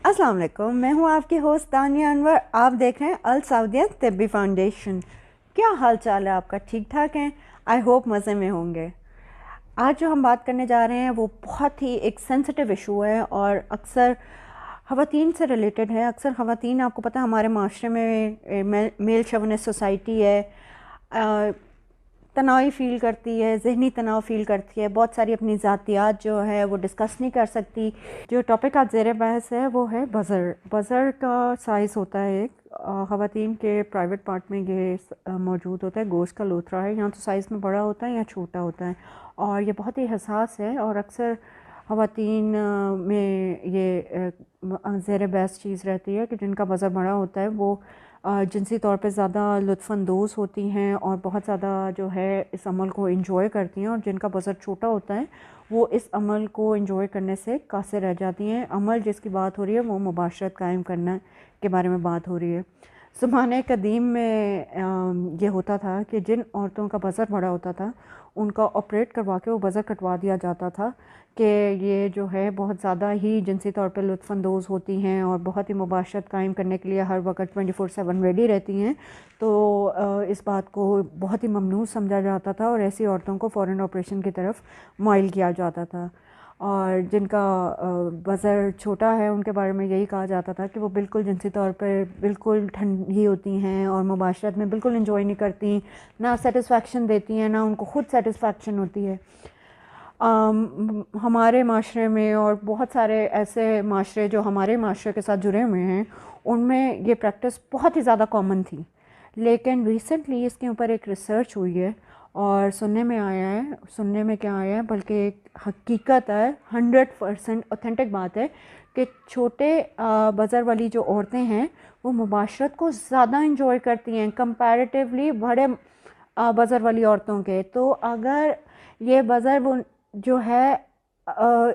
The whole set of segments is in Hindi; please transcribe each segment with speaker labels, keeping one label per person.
Speaker 1: अस्सलाम वालेकुम, मैं हूँ आपकी होस्ट तानिया अनवर। आप देख रहे हैं अल सऊदिया तिब्बी फाउंडेशन। क्या हाल चाल है आपका? ठीक ठाक हैं? आई होप मज़े में होंगे। आज जो हम बात करने जा रहे हैं वो बहुत ही एक सेंसिटिव इशू है और अक्सर ख़वातीन से रिलेटेड है। अक्सर ख़वातीन, आपको पता है हमारे माशरे में मेल शोविनिस्ट सोसाइटी है, तनाव फ़ील करती है, ज़हनी तनाव फ़ील करती है, बहुत सारी अपनी ज़ातियात जो है वो डिस्कस नहीं कर सकती। जो टॉपिक आज ज़ेर बहस है वो है बज़र। बज़र का साइज़ होता है एक ख़वातीन के प्राइवेट पार्ट में ये मौजूद होता है, गोश्त का लोथरा है। यहाँ तो साइज़ में बड़ा होता है या छोटा होता है और ये बहुत ही हसास है और अक्सर ख़वातीन में ये ज़ेर बहस चीज़ रहती है कि जिनका बज़र बड़ा होता है वो जिनसी तौर पे ज़्यादा लुत्फ़अंदोज़ होती हैं और बहुत ज़्यादा जो है इस अमल को एंजॉय करती हैं, और जिनका बज़र छोटा होता है वो इस अमल को एंजॉय करने से कासिर रह जाती हैं। अमल जिसकी बात हो रही है वो मुबाशरत कायम करना के बारे में बात हो रही है। ज़माने कदीम में ये होता था कि जिन औरतों का बज़र बड़ा होता था उनका ऑपरेट करवा के वो बज़र कटवा दिया जाता था कि ये जो है बहुत ज़्यादा ही जिनसी तौर पे लुत्फ़अंदोज़ होती हैं और बहुत ही मुबाशरत कायम करने के लिए हर वक्त 24/7 रेडी रहती हैं। तो इस बात को बहुत ही ममनूअ समझा जाता था और ऐसी औरतों को फ़ौरन ऑपरेशन की तरफ माइल किया जाता था। और जिनका बज़र छोटा है उनके बारे में यही कहा जाता था कि वो बिल्कुल जिनसी तौर पर बिल्कुल ठंडी होती हैं और मुबाशरत में बिल्कुल इंजॉय नहीं करती, ना सेटिस्फेक्शन देती हैं, ना उनको खुद सेटिस्फेक्शन होती है। हमारे माशरे में और बहुत सारे ऐसे माशरे जो हमारे माशरे के साथ जुड़े हुए हैं उनमें ये प्रैक्टिस बहुत ही ज़्यादा कॉमन थी, लेकिन रिसेंटली इसके ऊपर एक रिसर्च हुई है और सुनने में क्या आया है बल्कि एक हकीकत है, 100% ऑथेंटिक बात है कि छोटे बज़र वाली जो औरतें हैं वो मुबाशरत को ज़्यादा इंजॉय करती हैं कंपैरेटिवली बड़े बज़र वाली औरतों के। तो अगर ये बज़र वो जो है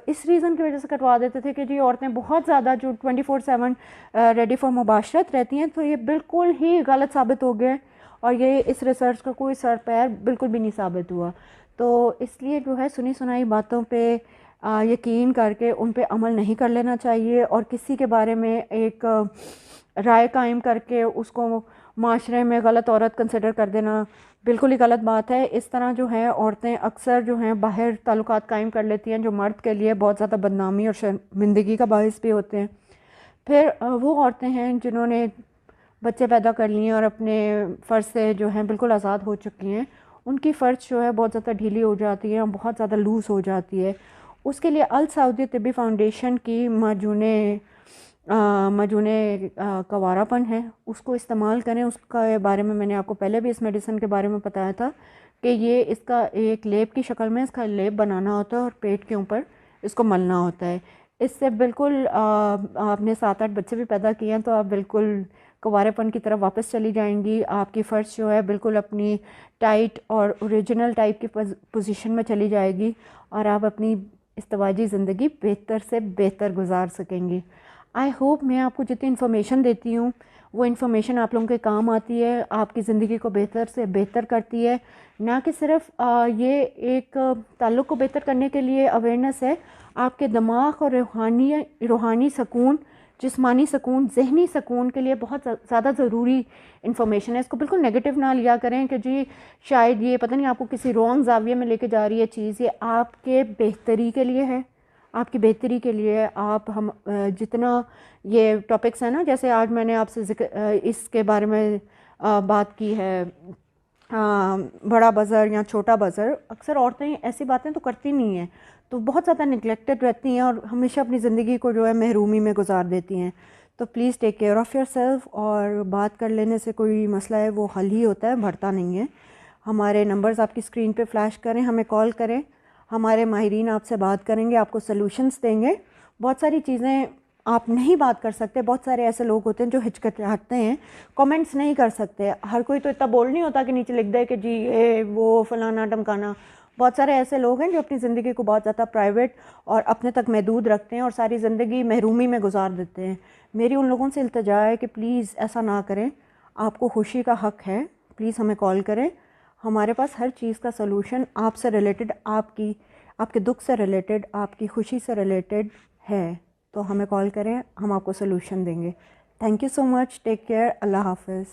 Speaker 1: इस रीज़न की वजह से कटवा देते थे कि जी औरतें बहुत ज़्यादा जो 24/7 रेडी फॉर मुबाशरत रहती हैं, तो ये बिल्कुल ही गलत साबित हो गया और ये इस रिसर्च का कोई सर पैर बिल्कुल भी नहीं साबित हुआ। तो इसलिए जो है सुनी सुनाई बातों पे यकीन करके उन पे अमल नहीं कर लेना चाहिए और किसी के बारे में एक राय कायम करके उसको माशरे में गलत औरत कंसिडर कर देना बिल्कुल ही गलत बात है। इस तरह जो है औरतें अक्सर जो हैं बाहर ताल्लुकात कायम कर लेती हैं जो मर्द के लिए बहुत ज़्यादा बदनामी और शर्मिंदगी का बायस भी होते हैं। फिर वो औरतें हैं जिन्होंने बच्चे पैदा कर लिए और अपने फ़र्ज से जो हैं बिल्कुल आज़ाद हो चुकी हैं, उनकी फ़र्ज जो है बहुत ज़्यादा ढीली हो जाती है और बहुत ज़्यादा लूज़ हो जाती है। उसके लिए अल सऊदी तिब्बी फाउंडेशन की मजूने कवारापन है उसको इस्तेमाल करें। उसके बारे में मैंने आपको पहले भी इस मेडिसिन के बारे में बताया था कि ये इसका एक लेप की शक्ल में इसका लेप बनाना होता है और पेट के ऊपर इसको मलना होता है। इससे बिल्कुल आपने 7-8 बच्चे भी पैदा किए हैं तो आप बिल्कुल कुंवारेपन की तरफ वापस चली जाएंगी। आपकी फ़र्श जो है बिल्कुल अपनी टाइट और ओरिजिनल टाइप की पोजीशन में चली जाएगी और आप अपनी इज़्तिवाजी ज़िंदगी बेहतर से बेहतर गुजार सकेंगी। आई होप मैं आपको जितनी इन्फॉर्मेशन देती हूँ वो इन्फॉर्मेशन आप लोगों के काम आती है, आपकी ज़िंदगी को बेहतर से बेहतर करती है। ना कि सिर्फ ये एक ताल्लुक़ को बेहतर करने के लिए अवेयरनेस है, आपके दिमाग और रूहानी सुकून, जिस्मानी सुकून, ज़हनी सुकून के लिए बहुत ज़्यादा ज़रूरी इन्फॉर्मेशन है। इसको बिल्कुल नेगेटिव ना लिया करें कि जी शायद ये पता नहीं आपको किसी रॉन्ग ज़ाविये में लेके जा रही है चीज़। ये आपके बेहतरी के लिए है, आपकी बेहतरी के लिए। आप हम जितना ये टॉपिक्स हैं ना, जैसे आज मैंने आपसे इसके बारे में बात की है, बड़ा बज़र या छोटा बज़र, अक्सर औरतें ऐसी बातें तो करती नहीं हैं तो बहुत ज़्यादा निगलेक्टेड रहती हैं और हमेशा अपनी ज़िंदगी को जो है महरूमी में गुजार देती हैं। तो please take care of yourself. और बात कर लेने से कोई मसला है वो हल ही होता है, बढ़ता नहीं है। हमारे नंबर्स आपकी स्क्रीन पे फ्लैश करें, हमें कॉल करें, हमारे माहिरीन आपसे बात करेंगे, आपको सॉल्यूशंस देंगे। बहुत सारी चीज़ें आप नहीं बात कर सकते, बहुत सारे ऐसे लोग होते हैं जो हिचकिचाते हैं, कमेंट्स नहीं कर सकते। हर कोई तो इतना बोल नहीं होता कि नीचे लिख दे कि जी ये वो फलाना ढमकाना। बहुत सारे ऐसे लोग हैं जो अपनी ज़िंदगी को बहुत ज़्यादा प्राइवेट और अपने तक महदूद रखते हैं और सारी ज़िंदगी महरूमी में गुजार देते हैं। मेरी उन लोगों से इल्तिजा है कि प्लीज़ ऐसा ना करें, आपको खुशी का हक़ है। प्लीज़ हमें कॉल करें, हमारे पास हर चीज़ का सलूशन आपसे रिलेटेड, आपके दुख से रिलेटेड, आपकी खुशी से रिलेटेड है। तो हमें कॉल करें, हम आपको सोल्यूशन देंगे। Thank you so much, take care, अल्लाह हाफ़िज़।